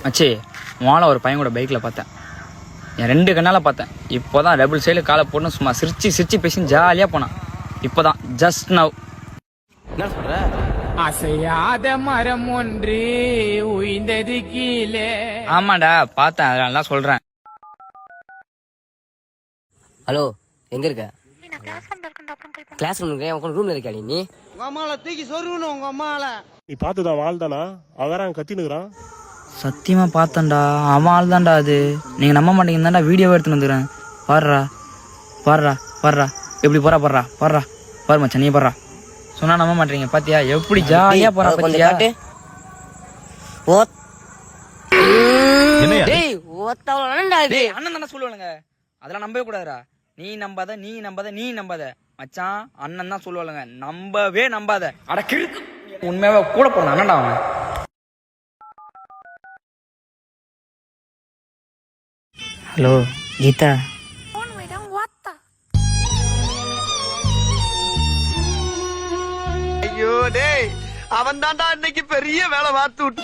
மச்சி வாழை ஒரு பையன் கூட பைக்கில் பார்த்தேன். என் 2 கண்ணால் பார்த்தேன். இப்போ தான் டபுள் சைடில் காலை போட்டு சும்மா சிரிச்சு பேசி ஜாலியாக போனான். இப்போ தான் ஜஸ்ட் நவ். என்ன சொல்ற? அசையாத மரம் ஒன்று உயிர்ந்தது கீழே. ஆமாண்டா பார்த்தேன், அதனால தான் சொல்கிறேன். ஹலோ, எங்க இருக்க? கிளாஸ் ரூம்ல இருக்கியா நீ? உங்க அம்மால தூக்கி சொருகணும் உங்க அம்மால. நீ பார்த்துதான் வாழ்தானா அவன் கத்தினுக்குறான். சத்தியமாக பார்த்தேன்டா, அவன் ஆள் தான்டா அது. நீங்கள் நம்ப மாட்டீங்க தான்டா வீடியோவை எடுத்துன்னு வந்துக்கிறேன். பாடுறா எப்படி பாரு மச்சான், நீ பாடுறா. சொன்னா நம்ப மாட்டீங்க, பாத்தியா எப்படி ஜாலியா போறா பாத்தியா? அண்ணன் தானே சொல்லுவானுங்க, அதெல்லாம் நம்பவே கூடாதுடா. நீ நம்பாத மச்சான், அண்ணன் தான் சொல்லுவாளுங்க, நம்பவே நம்பாத. அட கிறுக்கு, உண்மையாவே கூட போறான் அண்ணன்டா அவன். ஹலோ கீதா, ஐயோ டேய், அவன் தான்டா இன்னைக்கு பெரிய வேலை பார்த்து விட்டு